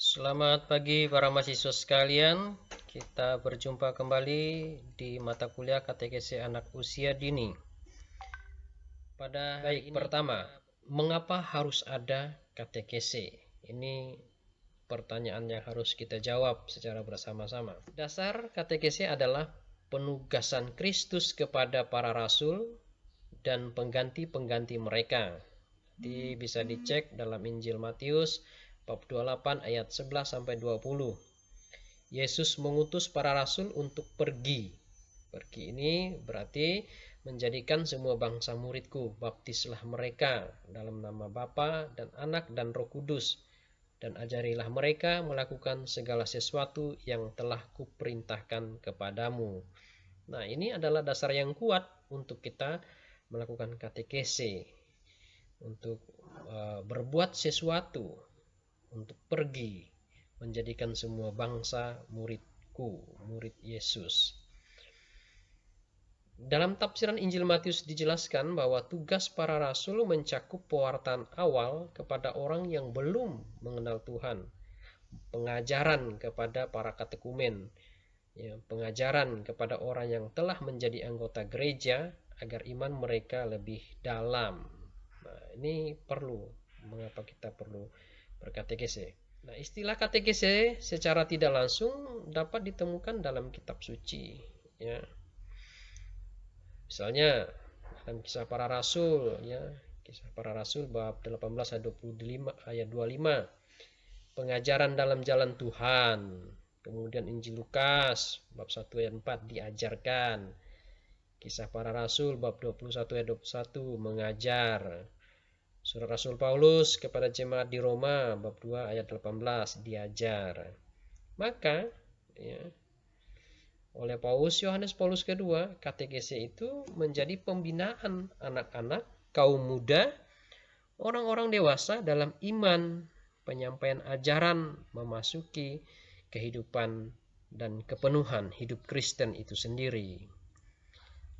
Selamat pagi para mahasiswa sekalian. Kita berjumpa kembali di mata kuliah katekese anak usia dini. Pada hari ini pertama, mengapa harus ada katekese? Ini pertanyaan yang harus kita jawab secara bersama-sama. Dasar katekese adalah penugasan Kristus kepada para rasul dan pengganti-pengganti mereka. Nanti bisa dicek dalam Injil Matius bab 28 ayat 11 sampai 20. Yesus mengutus para rasul untuk pergi. Pergi ini berarti menjadikan semua bangsa muridku, baptislah mereka dalam nama Bapa dan Anak dan Roh Kudus, dan ajarilah mereka melakukan segala sesuatu yang telah kuperintahkan kepadamu. Nah, ini adalah dasar yang kuat untuk kita melakukan katekese, untuk berbuat sesuatu, untuk pergi menjadikan semua bangsa muridku, murid Yesus. Dalam tafsiran Injil Matius dijelaskan bahwa tugas para rasul mencakup pewartaan awal kepada orang yang belum mengenal Tuhan, pengajaran kepada para katekumen, pengajaran kepada orang yang telah menjadi anggota gereja agar iman mereka lebih dalam. Nah, ini perlu, mengapa kita perlu berkatekese. Nah, istilah katekese secara tidak langsung dapat ditemukan dalam kitab suci, ya. Misalnya dalam Kisah Para Rasul, ya, Kisah Para Rasul bab 18 ayat 25, pengajaran dalam jalan Tuhan. Kemudian Injil Lukas bab 1 ayat 4 diajarkan. Kisah Para Rasul bab 21 ayat 21 mengajar. Surat Rasul Paulus kepada jemaat di Roma bab 2 ayat 18 diajar. Maka ya, oleh Yohanes Paulus kedua, katekese itu menjadi pembinaan anak-anak, kaum muda, orang-orang dewasa dalam iman, penyampaian ajaran memasuki kehidupan dan kepenuhan hidup Kristen itu sendiri.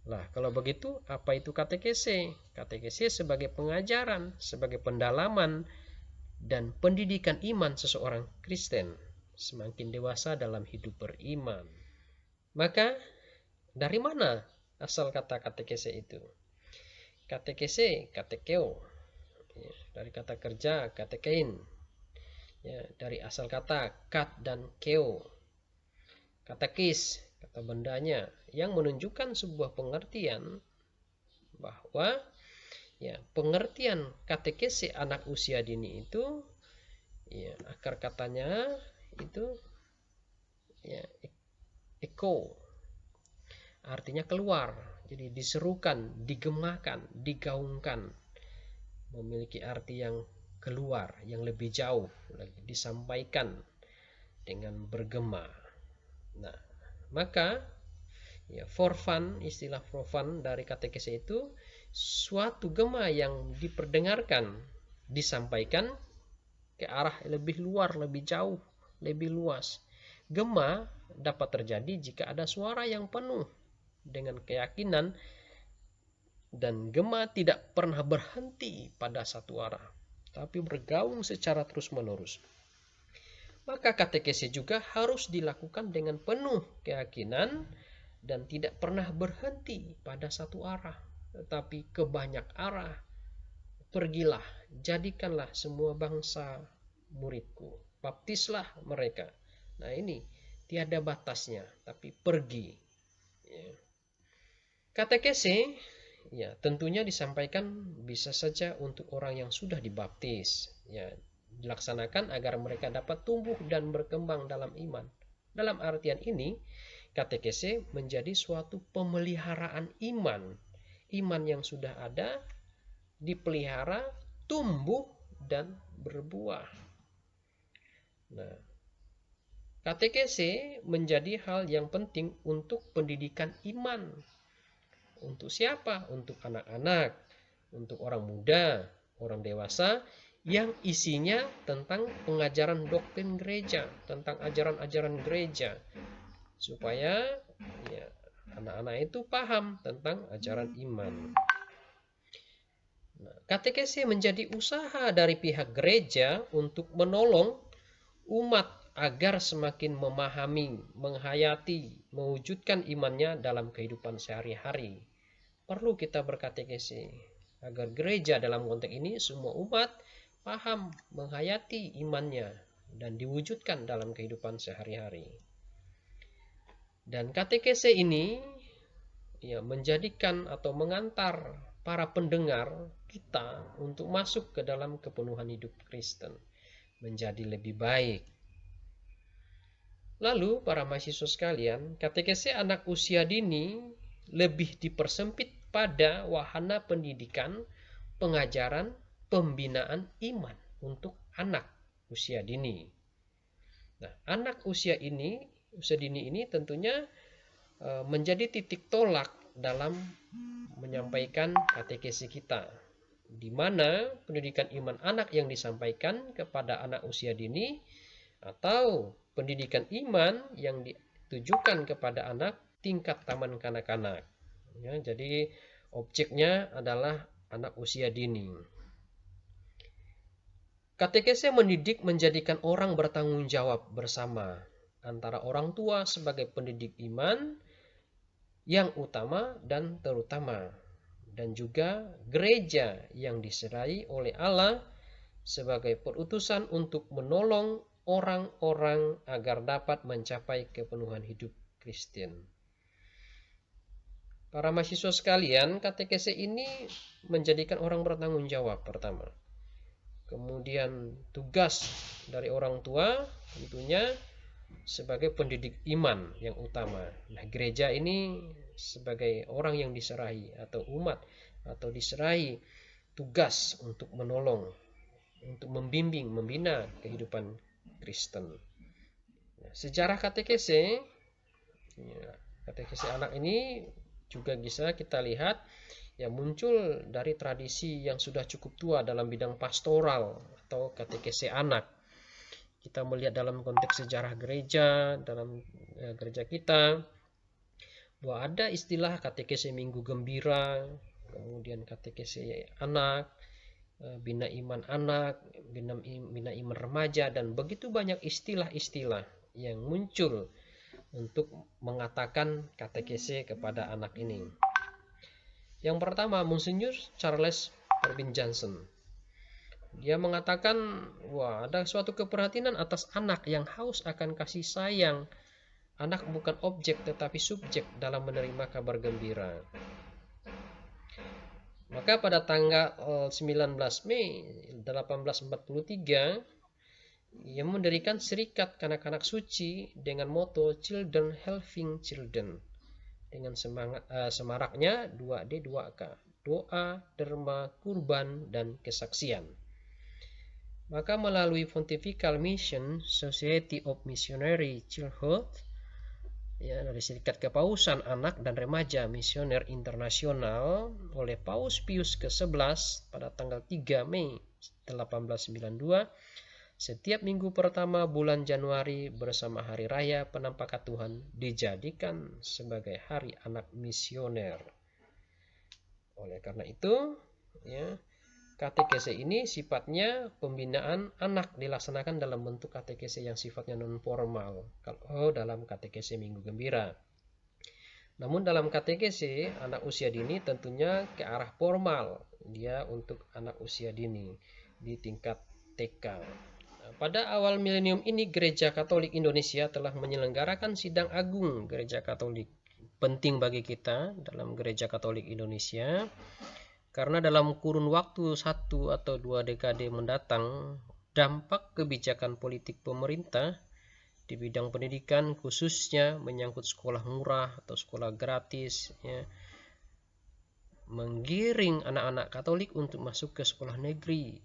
Nah, kalau begitu, apa itu katekese? Katekese sebagai pengajaran, sebagai pendalaman dan pendidikan iman seseorang Kristen semakin dewasa dalam hidup beriman. Maka, dari mana asal kata katekese itu? Katekese, katekeo, ya, dari kata kerja katekein, ya, dari asal kata kat dan keo, katekis, kata bendanya, yang menunjukkan sebuah pengertian bahwa ya, pengertian katekese anak usia dini itu, ya, akar katanya itu ya, eko, artinya keluar, jadi diserukan, digemakan, digaungkan, memiliki arti yang keluar, yang lebih jauh, disampaikan dengan bergema. Nah, maka ya, for fun, istilah for fun dari katekese itu suatu gema yang diperdengarkan, disampaikan ke arah lebih luar, lebih jauh, lebih luas. Gema dapat terjadi jika ada suara yang penuh dengan keyakinan, dan gema tidak pernah berhenti pada satu arah, tapi bergaung secara terus-menerus. Maka katekese juga harus dilakukan dengan penuh keyakinan dan tidak pernah berhenti pada satu arah, tetapi ke banyak arah. Pergilah, jadikanlah semua bangsa muridku, baptislah mereka. Nah, ini tiada batasnya, tapi pergi. Katekese ya tentunya disampaikan bisa saja untuk orang yang sudah dibaptis, ya, dilaksanakan agar mereka dapat tumbuh dan berkembang dalam iman. Dalam artian ini, katekese menjadi suatu pemeliharaan iman. Iman yang sudah ada dipelihara, tumbuh dan berbuah. Nah, katekese menjadi hal yang penting untuk pendidikan iman. Untuk siapa? Untuk anak-anak, untuk orang muda, orang dewasa, yang isinya tentang pengajaran doktrin gereja, tentang ajaran-ajaran gereja, supaya ya, anak-anak itu paham tentang ajaran iman. Nah, katekese menjadi usaha dari pihak gereja untuk menolong umat agar semakin memahami, menghayati, mewujudkan imannya dalam kehidupan sehari-hari. Perlu kita berkatekese agar gereja dalam konteks ini semua umat paham, menghayati imannya dan diwujudkan dalam kehidupan sehari-hari. Dan katekese ini ya menjadikan atau mengantar para pendengar kita untuk masuk ke dalam kepenuhan hidup Kristen, menjadi lebih baik. Lalu para mahasiswa sekalian, katekese anak usia dini lebih dipersempit pada wahana pendidikan, pengajaran, pembinaan iman untuk anak usia dini. Nah, anak usia dini ini tentunya menjadi titik tolak dalam menyampaikan katekese kita, di mana pendidikan iman anak yang disampaikan kepada anak usia dini atau pendidikan iman yang ditujukan kepada anak tingkat taman kanak-kanak. Ya, jadi objeknya adalah anak usia dini. Katekese mendidik menjadikan orang bertanggung jawab bersama antara orang tua sebagai pendidik iman yang utama dan terutama, dan juga gereja yang diserai oleh Allah sebagai perutusan untuk menolong orang-orang agar dapat mencapai kepenuhan hidup Kristen. Para mahasiswa sekalian, katekese ini menjadikan orang bertanggung jawab pertama. Kemudian tugas dari orang tua tentunya sebagai pendidik iman yang utama. Nah, gereja ini sebagai orang yang diserahi atau umat atau diserahi tugas untuk menolong, untuk membimbing, membina kehidupan Kristen. Nah, sejarah katekese anak ini juga bisa kita lihat ya muncul dari tradisi yang sudah cukup tua dalam bidang pastoral atau katekese anak. Kita melihat dalam konteks sejarah gereja, dalam gereja kita, bahwa ada istilah katekese minggu gembira, kemudian katekese anak, bina iman anak, bina iman remaja, dan begitu banyak istilah-istilah yang muncul untuk mengatakan katekese kepada anak ini. Yang pertama, Monsignor Charles Corbin Johnson. Dia mengatakan, wah, ada suatu keprihatinan atas anak yang haus akan kasih sayang. Anak bukan objek tetapi subjek dalam menerima kabar gembira. Maka pada tanggal 19 Mei 1843, ia mendirikan serikat kanak-kanak suci dengan moto Children Helping Children. Dengan semaraknya 2D 2K, doa, derma, kurban, dan kesaksian. Maka melalui Pontifical Mission Society of Missionary Childhood, ya, dari Serikat Kepausan Anak dan Remaja Misioner Internasional oleh Paus Pius ke-11 pada tanggal 3 Mei 1892, setiap minggu pertama bulan Januari bersama Hari Raya Penampakan Tuhan dijadikan sebagai Hari Anak Misioner. Oleh karena itu, ya, katekese ini sifatnya pembinaan anak dilaksanakan dalam bentuk katekese yang sifatnya non formal, kalau dalam katekese Minggu Gembira. Namun dalam katekese anak usia dini tentunya ke arah formal, dia untuk anak usia dini di tingkat TK. Pada awal milenium ini Gereja Katolik Indonesia telah menyelenggarakan sidang agung Gereja Katolik. Penting bagi kita dalam Gereja Katolik Indonesia, karena dalam kurun waktu 1 atau 2 dekade mendatang, dampak kebijakan politik pemerintah di bidang pendidikan khususnya menyangkut sekolah murah atau sekolah gratis, ya, menggiring anak-anak Katolik untuk masuk ke sekolah negeri.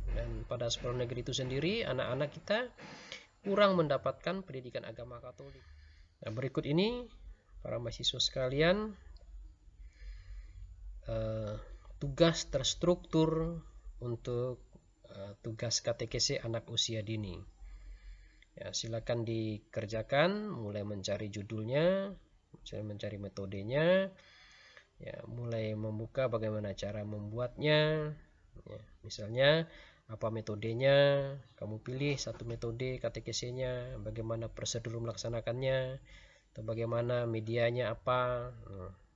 Dan pada sekolah negeri itu sendiri, anak-anak kita kurang mendapatkan pendidikan agama Katolik. Nah, berikut ini para mahasiswa sekalian, tugas terstruktur untuk tugas katekese anak usia dini. Ya, silakan dikerjakan, mulai mencari judulnya, mencari metodenya, ya, mulai membuka bagaimana cara membuatnya. Ya, misalnya apa metodenya, kamu pilih satu metode katekesinya, bagaimana prosedur melaksanakannya, atau bagaimana medianya apa.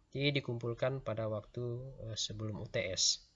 Jadi dikumpulkan pada waktu sebelum UTS.